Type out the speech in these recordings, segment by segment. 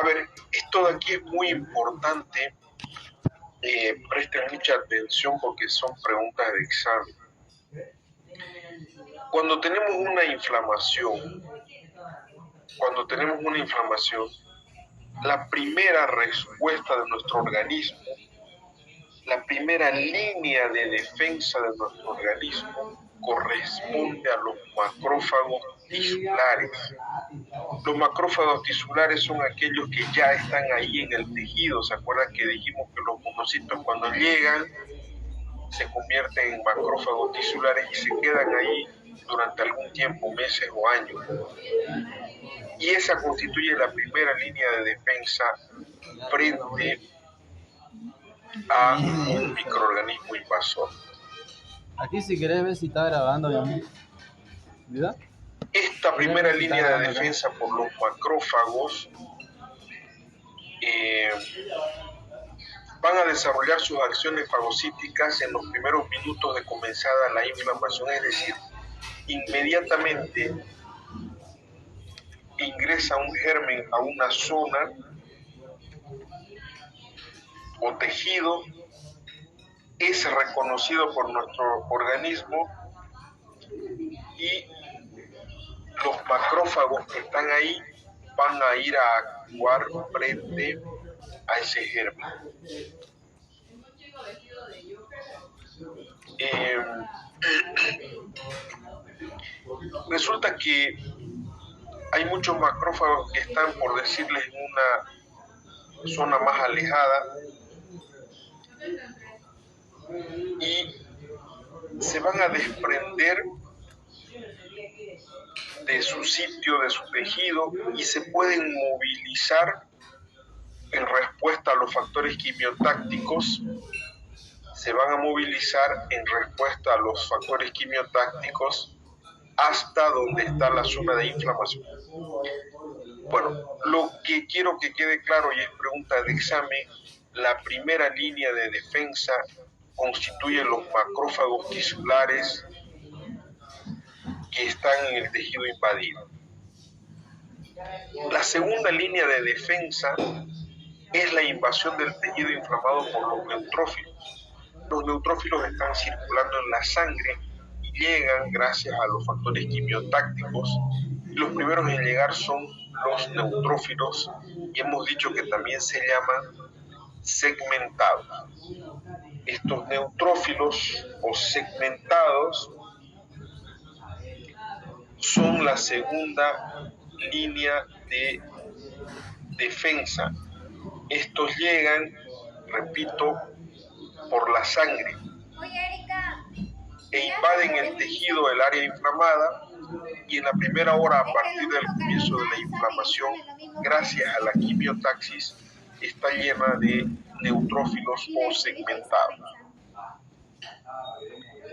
A ver, esto de aquí es muy importante, presten mucha atención porque son preguntas de examen. Cuando tenemos una inflamación, la primera respuesta de nuestro organismo, la primera línea de defensa de nuestro organismo corresponde a los macrófagos tisulares. Los macrófagos tisulares son aquellos que ya están ahí en el tejido. ¿Se acuerdan que dijimos que los monocitos cuando llegan se convierten en macrófagos tisulares y se quedan ahí durante algún tiempo, meses o años? Y esa constituye la primera línea de defensa frente a un microorganismo invasor. Aquí si querés ver si está grabando, ¿verdad? Esta primera línea de defensa por los macrófagos van a desarrollar sus acciones fagocíticas en los primeros minutos de comenzada la inflamación, es decir, inmediatamente ingresa un germen a una zona o tejido, es reconocido por nuestro organismo y los macrófagos que están ahí van a ir a actuar frente a ese germen. Resulta que hay muchos macrófagos que están, por decirles, en una zona más alejada y se van a desprender de su sitio, de su tejido, y se pueden movilizar en respuesta a los factores quimiotácticos. Se van a movilizar en respuesta a los factores quimiotácticos hasta donde está la zona de inflamación. Bueno, lo que quiero que quede claro, y es pregunta de examen, la primera línea de defensa constituye los macrófagos tisulares que están en el tejido invadido. La segunda línea de defensa es la invasión del tejido inflamado por los neutrófilos. Los neutrófilos están circulando en la sangre y llegan gracias a los factores quimiotácticos. Y los primeros en llegar son los neutrófilos, y hemos dicho que también se llaman segmentados. Estos neutrófilos o segmentados son la segunda línea de defensa. Estos llegan, repito, por la sangre e invaden el tejido del área inflamada, y en la primera hora a partir del comienzo de la inflamación, gracias a la quimiotaxis, está llena de neutrófilos o segmentados.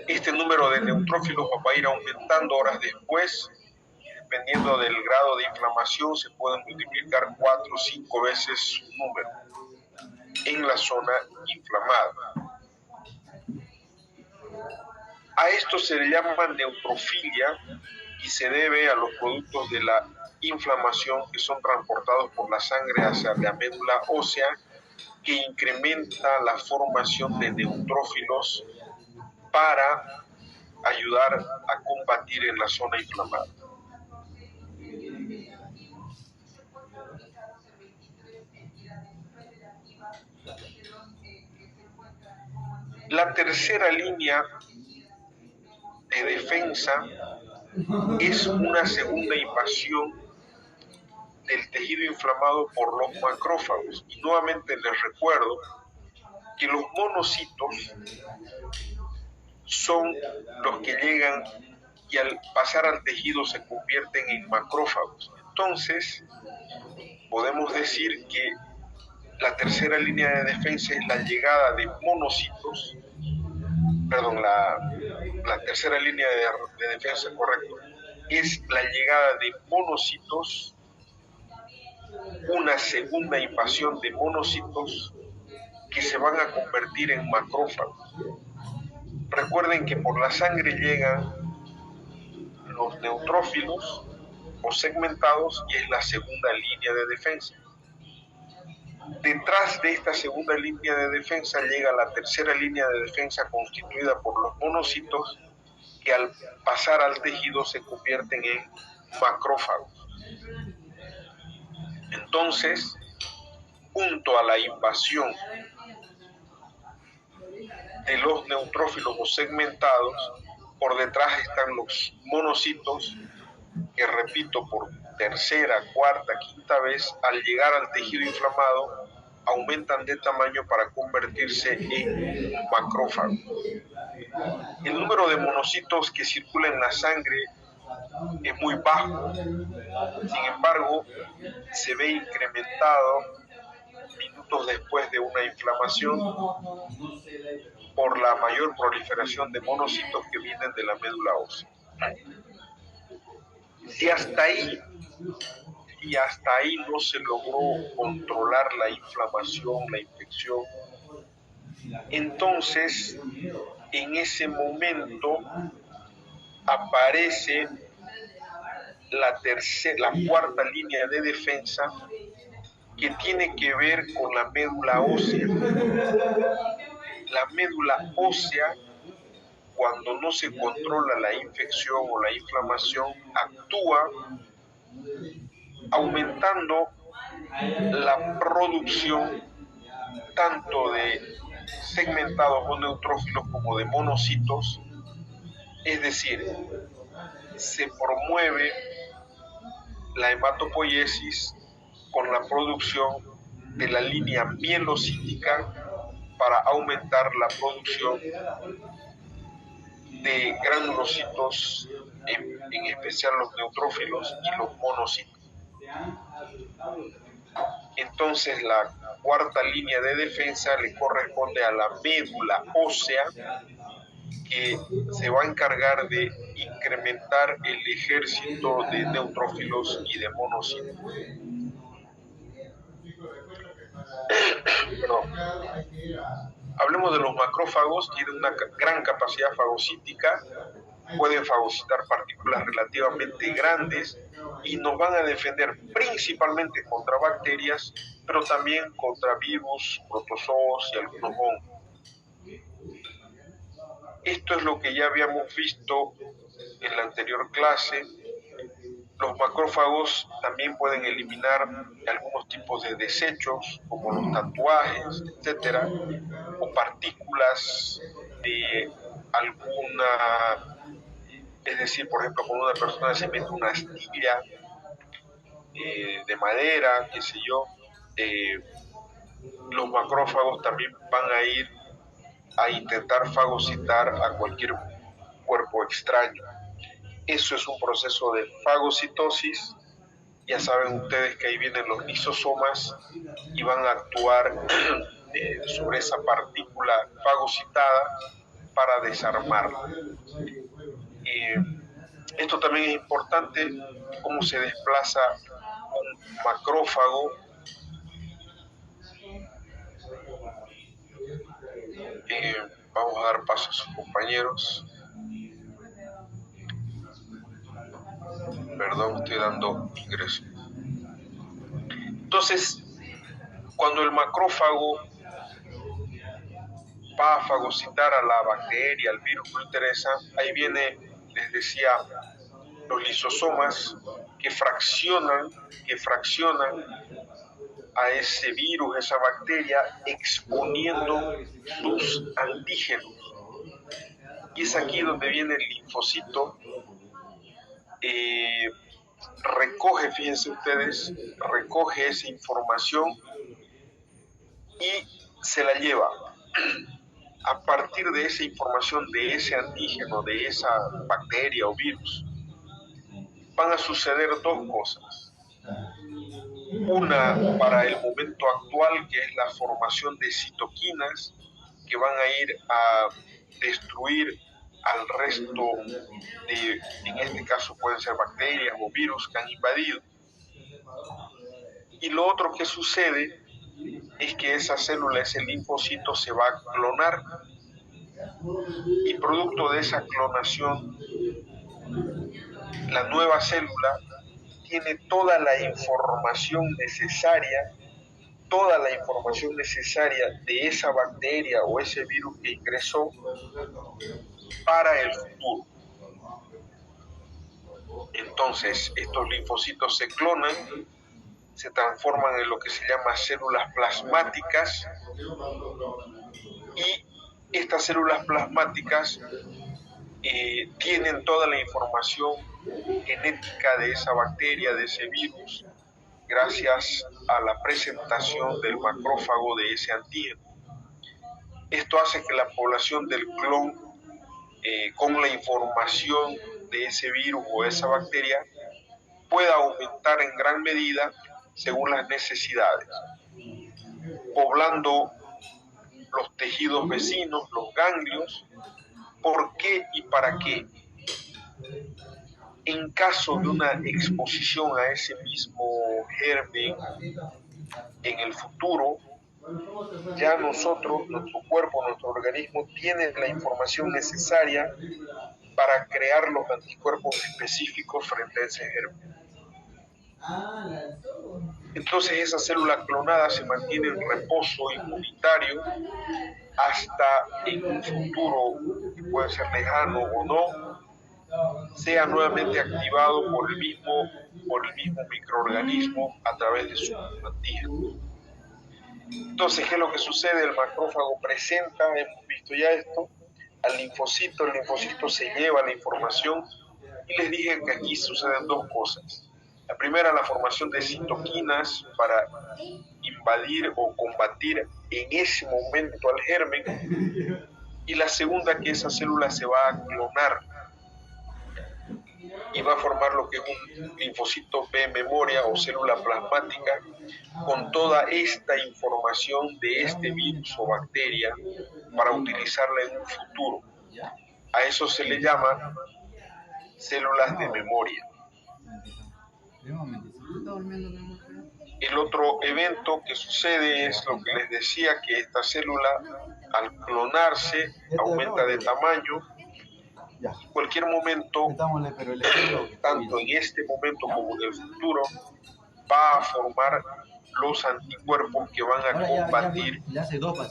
Este número de neutrófilos va a ir aumentando horas después. Dependiendo del grado de inflamación, se pueden multiplicar 4 o 5 veces su número en la zona inflamada. A esto se le llama neutrofilia y se debe a los productos de la inflamación que son transportados por la sangre hacia la médula ósea, que incrementa la formación de neutrófilos para ayudar a combatir en la zona inflamada. La tercera línea de defensa es una segunda invasión del tejido inflamado por los macrófagos. Y nuevamente les recuerdo que los monocitos son los que llegan y al pasar al tejido se convierten en macrófagos. Entonces, podemos decir que la tercera línea de defensa es la llegada de monocitos, la tercera línea de defensa, correcto, es la llegada de monocitos, una segunda invasión de monocitos que se van a convertir en macrófagos. Recuerden que por la sangre llegan los neutrófilos o segmentados y es la segunda línea de defensa. Detrás de esta segunda línea de defensa llega la tercera línea de defensa constituida por los monocitos que al pasar al tejido se convierten en macrófagos. Entonces, junto a la invasión de los neutrófilos o segmentados, por detrás están los monocitos que, repito, por tercera, cuarta, quinta vez, al llegar al tejido inflamado, aumentan de tamaño para convertirse en macrófagos. El número de monocitos que circula en la sangre es muy bajo, sin embargo, se ve incrementado minutos después de una inflamación por la mayor proliferación de monocitos que vienen de la médula ósea. Si hasta ahí no se logró controlar la inflamación, la infección, entonces en ese momento aparece la cuarta línea de defensa, que tiene que ver con la médula ósea. La médula ósea, cuando no se controla la infección o la inflamación, actúa aumentando la producción tanto de segmentados o neutrófilos como de monocitos, es decir, se promueve la hematopoiesis con la producción de la línea mielocítica para aumentar la producción de granulocitos, en especial los neutrófilos y los monocitos. Entonces la cuarta línea de defensa le corresponde a la médula ósea, que se va a encargar de incrementar el ejército de neutrófilos y de monocitos. Perdón. Hablemos de los macrófagos. Tienen una gran capacidad fagocítica, pueden fagocitar partículas relativamente grandes y nos van a defender principalmente contra bacterias, pero también contra virus, protozoos y algunos hongos. Esto es lo que ya habíamos visto en la anterior clase. Los macrófagos también pueden eliminar algunos tipos de desechos, como los tatuajes, etcétera, o partículas de alguna, es decir, por ejemplo, cuando una persona se mete una astilla de madera, qué sé yo, los macrófagos también van a ir a intentar fagocitar a cualquier cuerpo extraño. Eso es un proceso de fagocitosis. Ya saben ustedes que ahí vienen los lisosomas y van a actuar sobre esa partícula fagocitada para desarmarla. Esto también es importante, cómo se desplaza un macrófago. Vamos a dar paso a sus compañeros. Perdón, estoy dando ingreso. Entonces, cuando el macrófago va a fagocitar a la bacteria, al virus, no interesa, ahí viene, les decía, los lisosomas que fraccionan a ese virus, esa bacteria, exponiendo sus antígenos. Y es aquí donde viene el linfocito. Recoge, fíjense ustedes, recoge esa información y se la lleva. A partir de esa información, de ese antígeno, de esa bacteria o virus, van a suceder dos cosas. Una para el momento actual, que es la formación de citoquinas, que van a ir a destruir al resto de, en este caso pueden ser bacterias o virus que han invadido. Y lo otro que sucede es que esa célula, ese linfocito, se va a clonar, y producto de esa clonación, la nueva célula tiene toda la información necesaria toda la información necesaria de esa bacteria o ese virus que ingresó para el futuro. Entonces, estos linfocitos se clonan, se transforman en lo que se llama células plasmáticas, y estas células plasmáticas tienen toda la información genética de esa bacteria, de ese virus, gracias a la presentación del macrófago de ese antígeno. Esto hace que la población del clon, con la información de ese virus o esa bacteria, pueda aumentar en gran medida según las necesidades, poblando los tejidos vecinos, los ganglios. ¿Por qué y para qué? En caso de una exposición a ese mismo germen en el futuro, ya nosotros, nuestro cuerpo, nuestro organismo tiene la información necesaria para crear los anticuerpos específicos frente a ese germen. Entonces esa célula clonada se mantiene en reposo inmunitario hasta en un futuro, que puede ser lejano o no, sea nuevamente activado por el mismo microorganismo a través de su antígeno. Entonces, ¿qué es lo que sucede? El macrófago presenta, hemos visto ya esto, al linfocito. El linfocito se lleva la información, y les dije que aquí suceden dos cosas. La primera, la formación de citoquinas para invadir o combatir en ese momento al germen, y la segunda, que esa célula se va a clonar y va a formar lo que es un linfocito B memoria o célula plasmática con toda esta información de este virus o bacteria para utilizarla en un futuro. A eso se le llama células de memoria. El otro evento que sucede es lo que les decía, que esta célula al clonarse aumenta de tamaño. En cualquier momento, tanto en este momento como en el futuro, va a formar los anticuerpos que van a combatir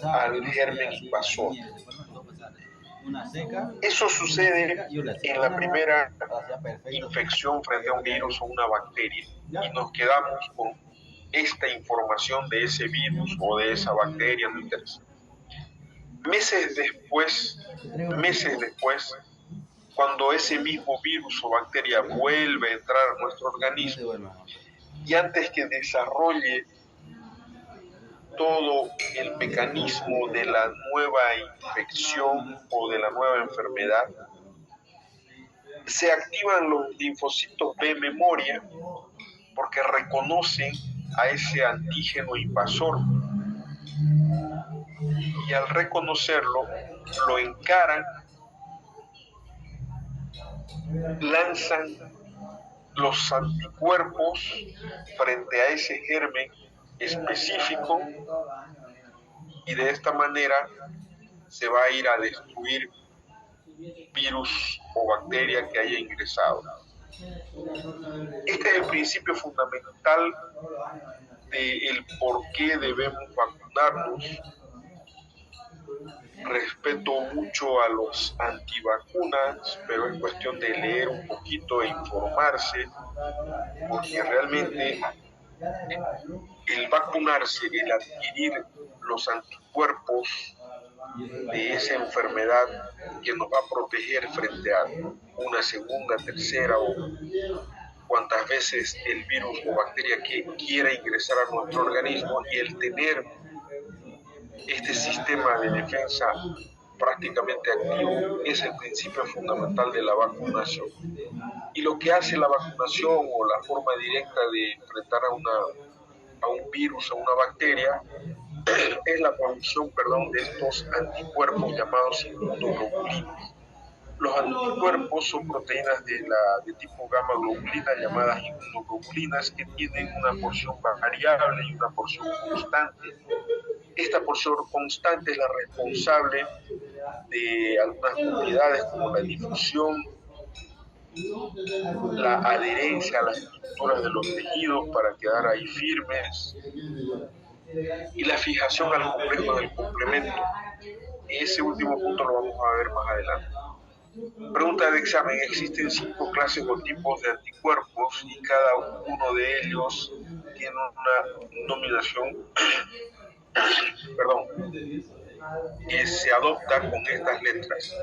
al germen invasor. Eso sucede en la primera infección frente a un virus o una bacteria, y nos quedamos con esta información de ese virus o de esa bacteria, no interesa. Meses después, cuando ese mismo virus o bacteria vuelve a entrar a nuestro organismo, y antes que desarrolle todo el mecanismo de la nueva infección o de la nueva enfermedad, se activan los linfocitos B memoria porque reconocen a ese antígeno invasor, y al reconocerlo, lo encaran, lanzan los anticuerpos frente a ese germen específico, y de esta manera se va a ir a destruir virus o bacteria que haya ingresado. Este es el principio fundamental del por qué debemos vacunarnos. Respeto mucho a los antivacunas, pero es cuestión de leer un poquito e informarse, porque realmente el vacunarse, el adquirir los anticuerpos de esa enfermedad que nos va a proteger frente a una segunda, tercera o cuantas veces el virus o bacteria que quiera ingresar a nuestro organismo, y el tener este sistema de defensa prácticamente activo es el principio fundamental de la vacunación. Y lo que hace la vacunación o la forma directa de enfrentar a un virus, a una bacteria, es la producción, de estos anticuerpos llamados inmunoglobulinas. Los anticuerpos son proteínas de tipo gamma globulina llamadas inmunoglobulinas, que tienen una porción variable y una porción constante. Esta porción constante es la responsable de algunas propiedades como la difusión, la adherencia a las estructuras de los tejidos para quedar ahí firmes, y la fijación al complejo del complemento. Ese último punto lo vamos a ver más adelante. Pregunta de examen: existen 5 clases o tipos de anticuerpos y cada uno de ellos tiene una denominación que se adopta con estas letras: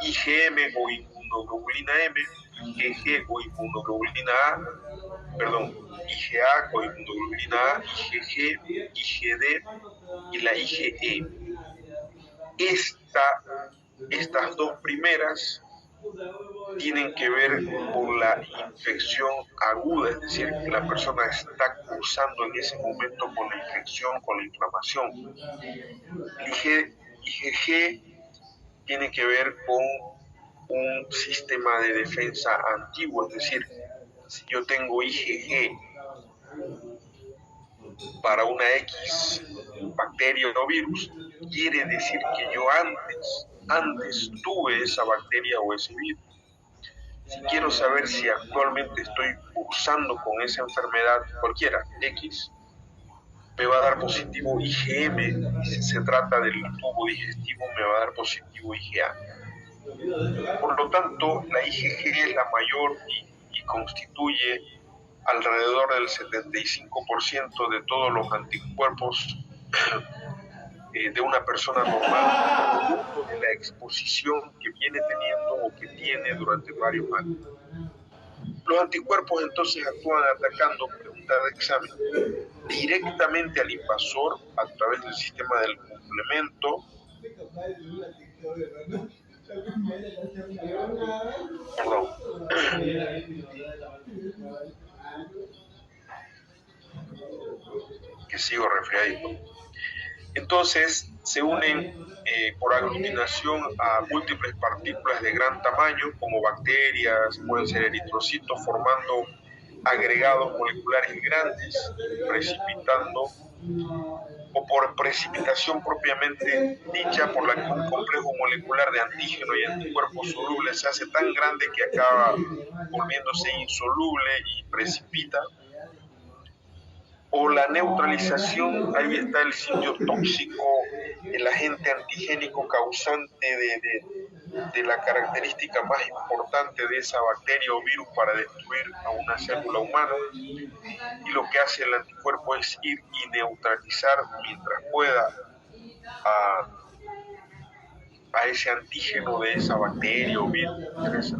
IgM o inmunoglobulina M, IgG o inmunoglobulina A, IgA o inmunoglobulina A, IgG, IgD y la IgE. Estas dos primeras tienen que ver con la infección aguda, es decir, que la persona está cursando en ese momento con la infección, con la inflamación. El IgG tiene que ver con un sistema de defensa antiguo, es decir, si yo tengo IgG para una X bacteria o virus, quiere decir que yo antes tuve esa bacteria o ese virus. Si quiero saber si actualmente estoy cursando con esa enfermedad cualquiera, X, me va a dar positivo IgM, y si se trata del tubo digestivo me va a dar positivo IgA. Por lo tanto, la IgG es la mayor y constituye alrededor del 75% de todos los anticuerpos de una persona normal, producto de la exposición que viene teniendo o que tiene durante varios años. Los anticuerpos entonces actúan atacando, pregunta de examen, directamente al invasor a través del sistema del complemento, que sigo resfriadito. Entonces se unen por aglutinación a múltiples partículas de gran tamaño, como bacterias, pueden ser eritrocitos, formando agregados moleculares grandes, precipitando, o por precipitación propiamente dicha, por la que un complejo molecular de antígeno y anticuerpos solubles se hace tan grande que acaba volviéndose insoluble y precipita. O la neutralización, ahí está el sitio tóxico, el agente antigénico causante de la característica más importante de esa bacteria o virus para destruir a una célula humana, y lo que hace el anticuerpo es ir y neutralizar mientras pueda a ese antígeno de esa bacteria o virus.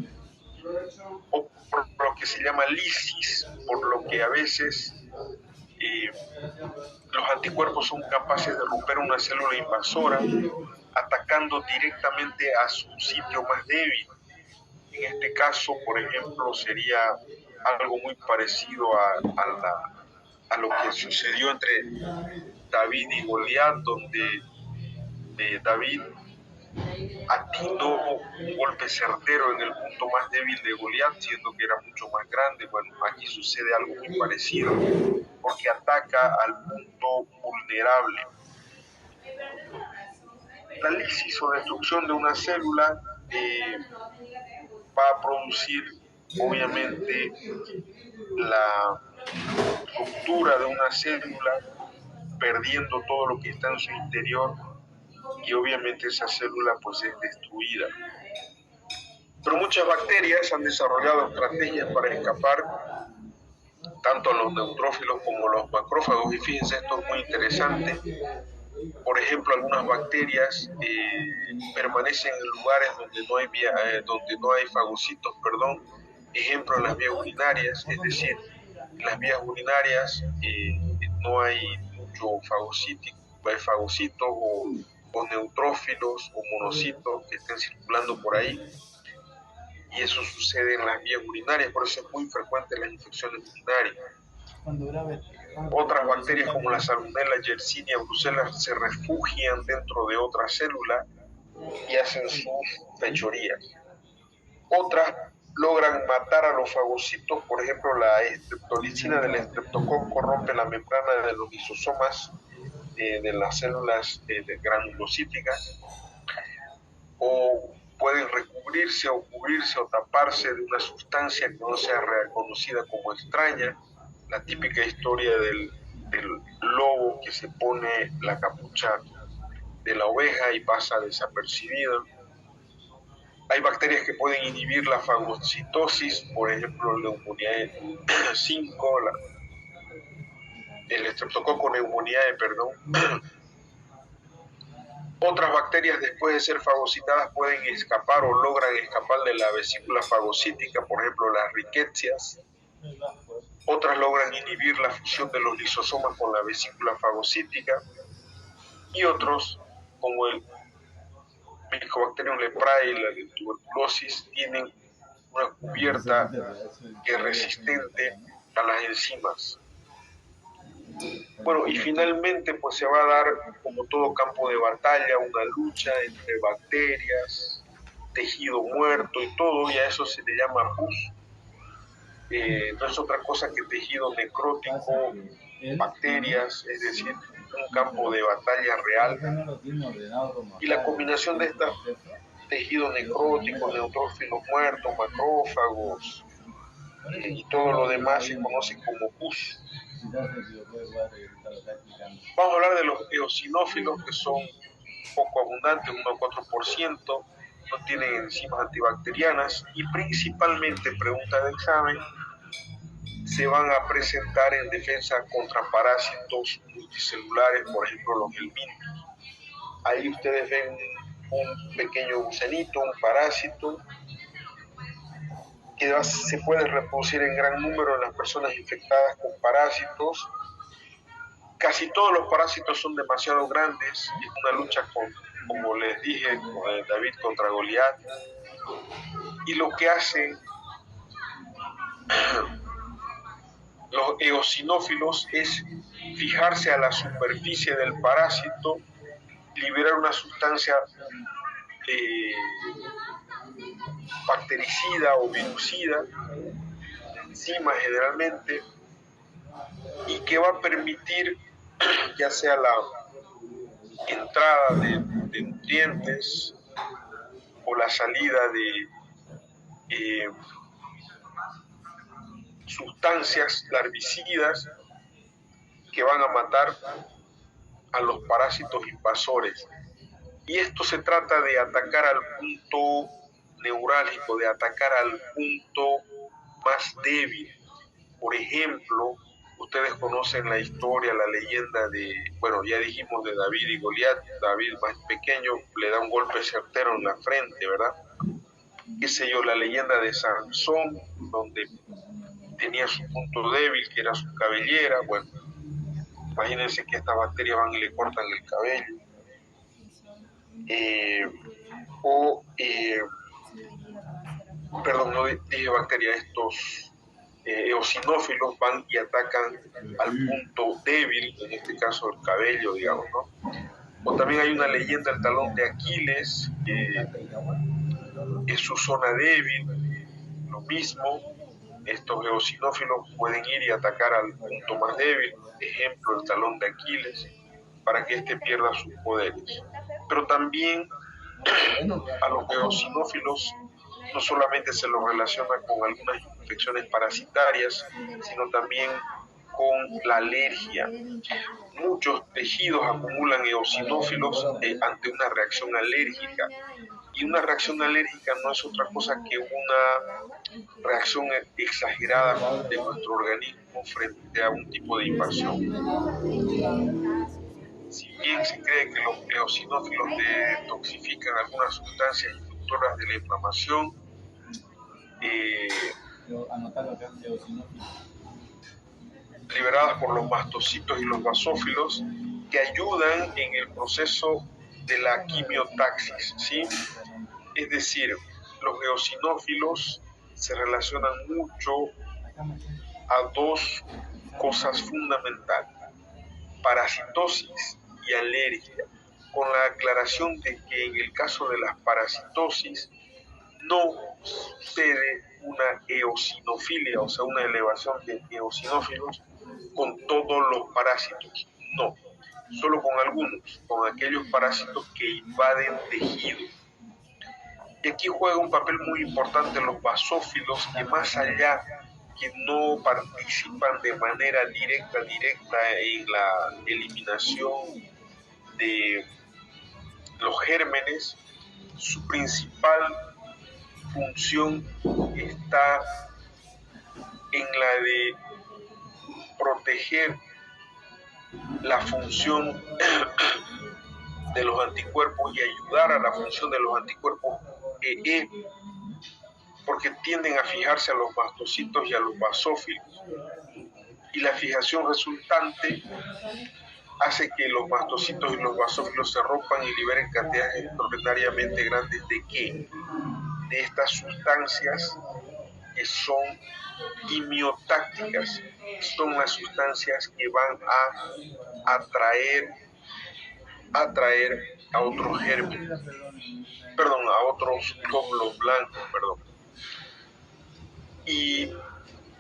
O por lo que se llama lisis, por lo que a veces los anticuerpos son capaces de romper una célula invasora atacando directamente a su sitio más débil. En este caso, por ejemplo, sería algo muy parecido a lo que sucedió entre David y Goliat, donde David atinó un golpe certero en el punto más débil de Goliat, siendo que era mucho más grande. Bueno, aquí sucede algo muy parecido, porque ataca al punto vulnerable. La lisis o destrucción de una célula va a producir, obviamente, la ruptura de una célula, perdiendo todo lo que está en su interior, y obviamente esa célula pues es destruida. Pero muchas bacterias han desarrollado estrategias para escapar tanto a los neutrófilos como a los macrófagos, y fíjense, esto es muy interesante. Por ejemplo, algunas bacterias permanecen en lugares donde no hay fagocitos, ejemplo en las vías urinarias, es decir, en las vías urinarias no hay mucho fagocitos o neutrófilos o monocitos que estén circulando por ahí, y eso sucede en las vías urinarias, por eso es muy frecuente las infecciones urinarias. Otras bacterias como la Salmonella, Yersinia, Brucelas se refugian dentro de otra célula y hacen sus fechorías. Otras logran matar a los fagocitos, por ejemplo la estreptolicina del estreptococo rompe la membrana de los lisosomas de las células granulocíticas, o pueden recubrirse o cubrirse o taparse de una sustancia que no sea reconocida como extraña. La típica historia del del lobo que se pone la capucha de la oveja y pasa desapercibida. Hay bacterias que pueden inhibir la fagocitosis, por ejemplo, Leishmaniae 5, el Streptococcus pneumoniae, perdón. Otras bacterias, después de ser fagocitadas, pueden escapar o logran escapar de la vesícula fagocítica, por ejemplo, las rickettsias. Otras logran inhibir la fusión de los lisosomas con la vesícula fagocítica. Y otros, como el Mycobacterium leprae y la de tuberculosis, tienen una cubierta que es resistente a las enzimas. Bueno, y finalmente pues se va a dar, como todo campo de batalla, una lucha entre bacterias, tejido muerto y todo, y a eso se le llama pus. No es otra cosa que tejido necrótico, bacterias, es decir, un campo de batalla real. Y la combinación de estos tejido necrótico, neutrófilos muertos, macrófagos y todo lo demás se conoce como pus. Vamos a hablar de los eosinófilos, que son poco abundantes, 1 o 4%, no tienen enzimas antibacterianas y principalmente, pregunta de examen, se van a presentar en defensa contra parásitos multicelulares, por ejemplo los helmintos. Ahí ustedes ven un pequeño gusanito, un parásito, que se puede reproducir en gran número en las personas infectadas con parásitos. Casi todos los parásitos son demasiado grandes, es una lucha como les dije, con David contra Goliat. Y lo que hacen los eosinófilos es fijarse a la superficie del parásito, liberar una sustancia bactericida o virucida, enzima generalmente, y que va a permitir ya sea la entrada de nutrientes o la salida de sustancias larvicidas que van a matar a los parásitos invasores. Y esto se trata de atacar al punto neurálgico, de atacar al punto más débil. Por ejemplo, ustedes conocen la historia, la leyenda de, bueno, ya dijimos de David y Goliat. David, más pequeño, le da un golpe certero en la frente, ¿verdad? Qué sé yo, la leyenda de Sansón, donde tenía su punto débil, que era su cabellera. Bueno, imagínense que estas bacterias van y le cortan el cabello. Perdón, no dije bacterias, estos eosinófilos van y atacan al punto débil, en este caso el cabello, digamos, ¿no? O también hay una leyenda, el talón de Aquiles, es su zona débil, lo mismo. Estos eosinófilos pueden ir y atacar al punto más débil, ejemplo, el talón de Aquiles, para que éste pierda sus poderes. Pero también a los eosinófilos no solamente se los relaciona con algunas infecciones parasitarias, sino también con la alergia. Muchos tejidos acumulan eosinófilos ante una reacción alérgica. Y una reacción alérgica no es otra cosa que una reacción exagerada de nuestro organismo frente a un tipo de invasión. Si bien se cree que los eosinófilos detoxifican algunas sustancias inductoras de la inflamación, liberadas por los mastocitos y los basófilos, que ayudan en el proceso de la quimiotaxis, ¿sí? Es decir, los eosinófilos se relacionan mucho a dos cosas fundamentales: parasitosis y alergia, con la aclaración de que en el caso de la parasitosis no sucede una eosinofilia, o sea, una elevación de eosinófilos con todos los parásitos, no, solo con algunos, con aquellos parásitos que invaden tejido. Y aquí juega un papel muy importante los basófilos, que más allá que no participan de manera directa en la eliminación de los gérmenes, su principal función está en la de proteger la función de los anticuerpos y ayudar a la función de los anticuerpos porque tienden a fijarse a los mastocitos y a los basófilos, y la fijación resultante hace que los mastocitos y los basófilos se rompan y liberen cantidades extraordinariamente grandes ¿de qué? De estas sustancias que son quimiotácticas, son las sustancias que van a atraer a otros gérmenes, a otros glóbulos blancos, Y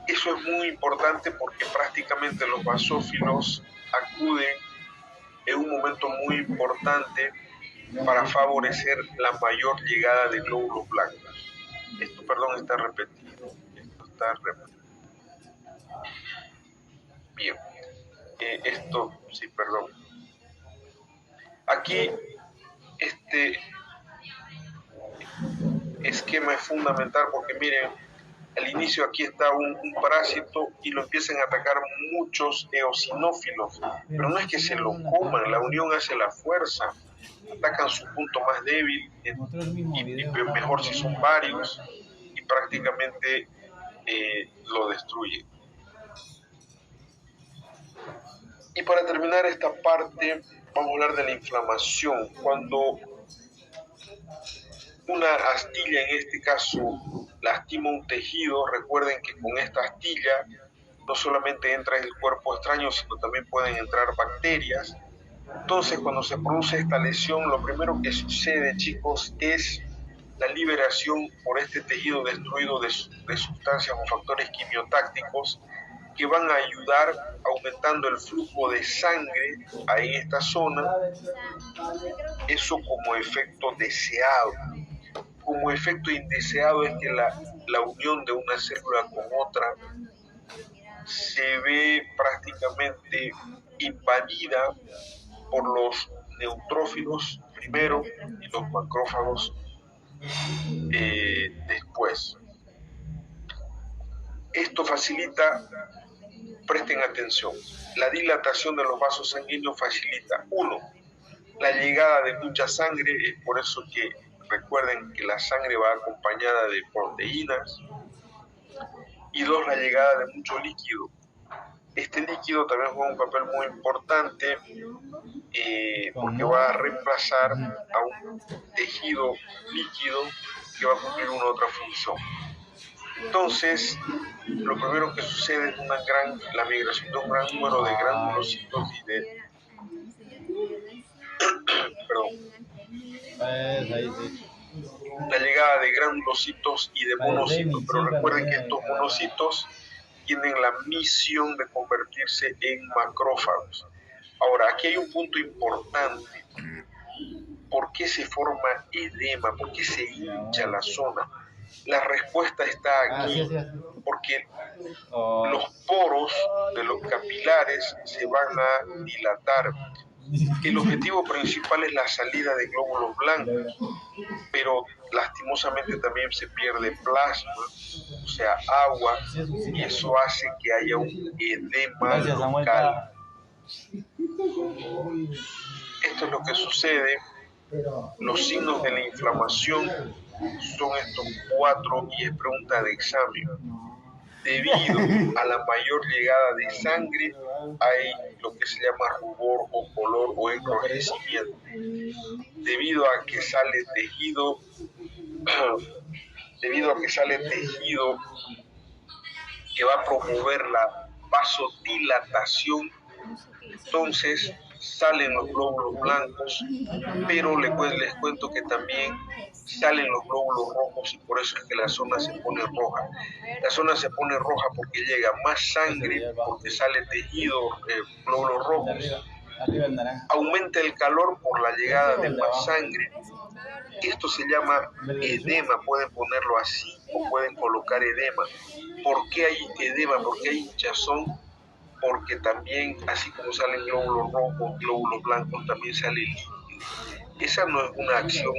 eso es muy importante porque prácticamente los basófilos acuden en un momento muy importante para favorecer la mayor llegada de glóbulos blancos. Esto, está repetido. Bien. Aquí, este esquema es fundamental porque miren, al inicio aquí está un parásito y lo empiezan a atacar muchos eosinófilos, pero no es que se lo coman, la unión hace la fuerza, atacan su punto más débil y mejor si son varios y prácticamente lo destruyen. Y para terminar esta parte vamos a hablar de la inflamación. Cuando una astilla, en este caso, lastima un tejido, recuerden que con esta astilla no solamente entra en el cuerpo extraño, sino también pueden entrar bacterias. Entonces, cuando se produce esta lesión, lo primero que sucede, chicos, es la liberación por este tejido destruido de sustancias o factores quimiotácticos que van a ayudar aumentando el flujo de sangre en esta zona, eso como efecto deseado. Como efecto indeseado es que la unión de una célula con otra se ve prácticamente invadida por los neutrófilos primero y los macrófagos después. Esto facilita, presten atención, la dilatación de los vasos sanguíneos facilita, 1, la llegada de mucha sangre, es por eso que recuerden que la sangre va acompañada de proteínas, y 2, la llegada de mucho líquido. Este líquido también juega un papel muy importante porque va a reemplazar a un tejido líquido que va a cumplir una otra función. Entonces, lo primero que sucede es la migración de un gran número de granulocitos y de la llegada de granulocitos y de monocitos, pero recuerden que estos monocitos tienen la misión de convertirse en macrófagos. Ahora, aquí hay un punto importante. ¿Por qué se forma edema? ¿Por qué se hincha la zona? La respuesta está aquí, porque los poros de los capilares se van a dilatar. El objetivo principal es la salida de glóbulos blancos, pero lastimosamente también se pierde plasma, o sea, agua, y eso hace que haya un edema local. Esto es lo que sucede. Los signos de la inflamación son estos 4 y es pregunta de examen. Debido a la mayor llegada de sangre, hay lo que se llama rubor o color o enrojecimiento. Debido a que sale tejido que va a promover la vasodilatación, entonces salen los glóbulos blancos, pero les cuento que también salen los glóbulos rojos y por eso es que la zona se pone roja. La zona se pone roja porque llega más sangre, porque sale tejido, glóbulos rojos, Arriba el naranja. Aumenta el calor por la llegada de más sangre. Esto se llama edema, pueden ponerlo así o pueden colocar edema. ¿Por qué hay edema? ¿Por qué hay hinchazón? Porque también, así como salen glóbulos rojos, glóbulos blancos, también sale líquido. Esa no es una acción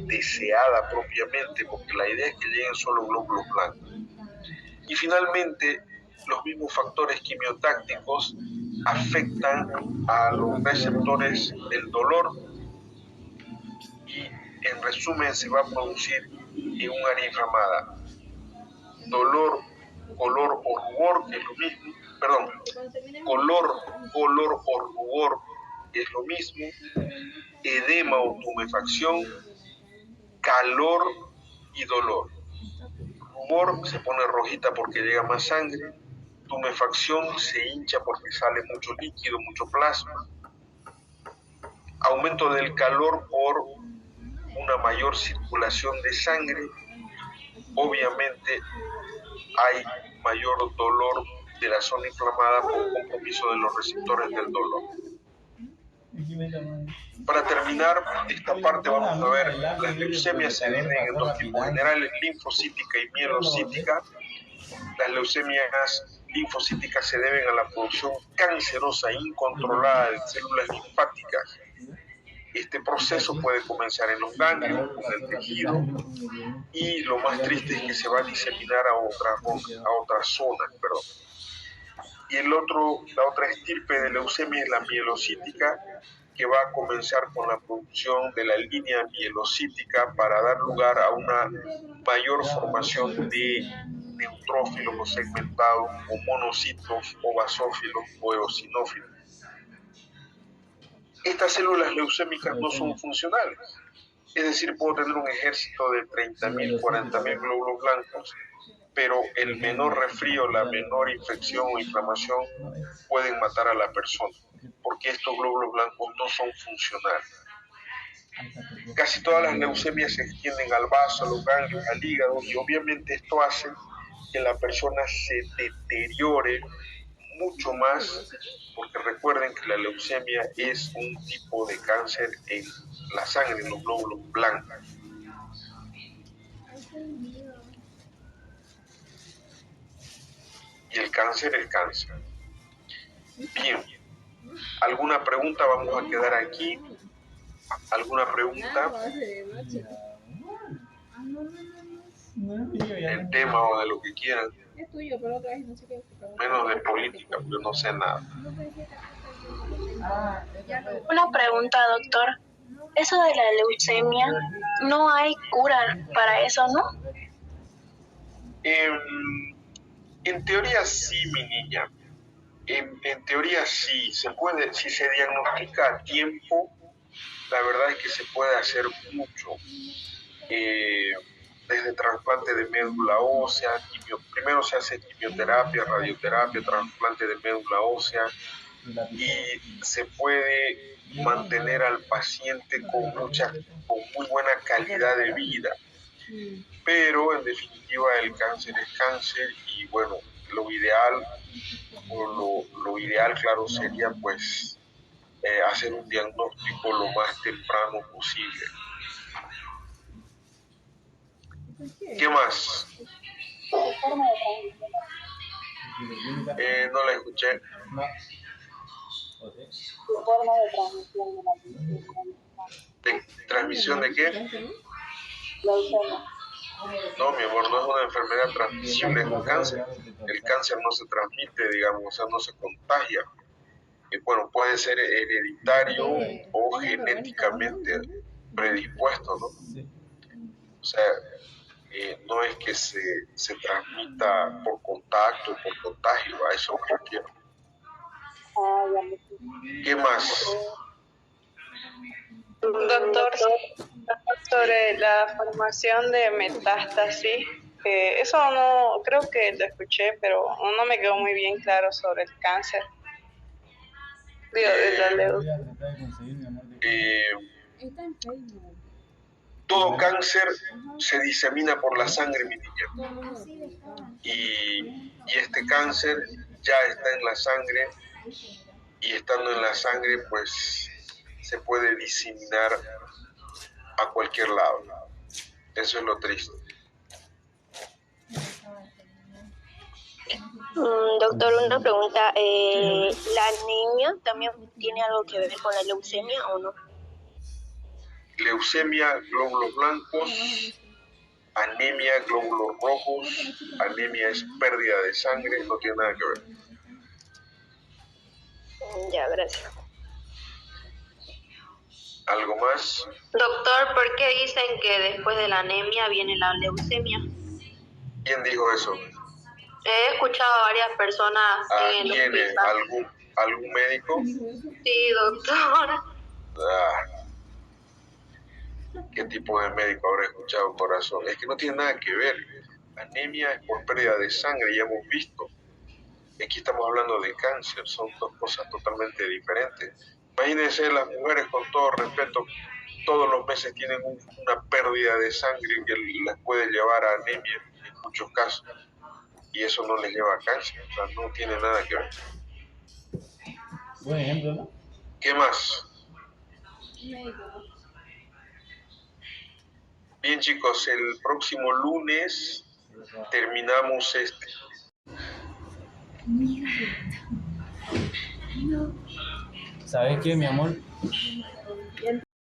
deseada propiamente, porque la idea es que lleguen solo glóbulos blancos. Y finalmente, los mismos factores quimiotácticos afectan a los receptores del dolor y en resumen se va a producir en un área inflamada dolor, color o rubor, que es lo mismo, color o rubor, que es lo mismo, edema o tumefacción, calor y dolor. Rubor se pone rojita porque llega más sangre, tumefacción se hincha porque sale mucho líquido, mucho plasma, aumento del calor por una mayor circulación de sangre, obviamente hay mayor dolor de la zona inflamada por compromiso de los receptores del dolor. Para terminar esta parte vamos a ver, las leucemias se dividen en dos tipos generales, linfocítica y mielocítica. Las leucemias linfocíticas se deben a la producción cancerosa incontrolada de células linfáticas. Este proceso puede comenzar en los ganglios, en el tejido, y lo más triste es que se va a diseminar a otras zonas. Y la otra estirpe de leucemia es la mielocítica, que va a comenzar con la producción de la línea mielocítica para dar lugar a una mayor formación de neutrófilos o segmentados, o monocitos, o basófilos, o eosinófilos. Estas células leucémicas no son funcionales, es decir, puedo tener un ejército de 30.000, 40.000 glóbulos blancos, pero el menor resfrío, la menor infección o inflamación pueden matar a la persona, porque estos glóbulos blancos no son funcionales. Casi todas las leucemias se extienden al vaso, a los ganglios, al hígado, y obviamente esto hace que la persona se deteriore mucho más, porque recuerden que la leucemia es un tipo de cáncer en la sangre, en los glóbulos blancos. Y el cáncer es cáncer. Bien, ¿alguna pregunta? Vamos a quedar aquí. ¿Alguna pregunta? El tema o de lo que quieran. Menos de política, yo no sé nada. Una pregunta, doctor. Eso de la leucemia, no hay cura para eso, ¿no? En teoría sí, mi niña. En teoría sí, se puede, si se diagnostica a tiempo, la verdad es que se puede hacer mucho. Desde trasplante de médula ósea, primero se hace quimioterapia, radioterapia, trasplante de médula ósea, y se puede mantener al paciente con muy buena calidad de vida. Pero en definitiva el cáncer es cáncer, y bueno, lo ideal, claro, sería pues hacer un diagnóstico lo más temprano posible. ¿Qué más? No la escuché. ¿De transmisión de qué? No, mi amor, no es una enfermedad transmisible, es un cáncer. El cáncer no se transmite, digamos, o sea, no se contagia. Bueno, puede ser hereditario o genéticamente predispuesto, ¿no? O sea, no es que se transmita por contacto, por contagio, a eso me refiero. ¿Qué más? Doctor, sobre la formación de metástasis, eso no, creo que lo escuché, pero no me quedó muy bien claro sobre el cáncer. De la leucemia. Todo cáncer se disemina por la sangre, mi niña. Y este cáncer ya está en la sangre y estando en la sangre, pues se puede diseminar a cualquier lado. Eso es lo triste. Doctor, una pregunta. ¿La anemia también tiene algo que ver con la leucemia o no? Leucemia, glóbulos blancos, anemia, glóbulos rojos, anemia es pérdida de sangre, no tiene nada que ver. Ya, gracias. ¿Algo más? Doctor, ¿por qué dicen que después de la anemia viene la leucemia? ¿Quién dijo eso? He escuchado a varias personas en el ¿Quién es? hospital. ¿Algún médico? Sí, doctor. ¿Qué tipo de médico habrá escuchado, corazón? Es que no tiene nada que ver. Anemia es por pérdida de sangre, ya hemos visto. Aquí estamos hablando de cáncer, son dos cosas totalmente diferentes. Imagínense las mujeres, con todo respeto, todos los meses tienen una pérdida de sangre que les puede llevar a anemia en muchos casos. Y eso no les lleva a cáncer, o sea, no tiene nada que ver. Buen ejemplo, ¿no? ¿Qué más? Bien, chicos, el próximo lunes terminamos este. ¿Sabes qué, mi amor?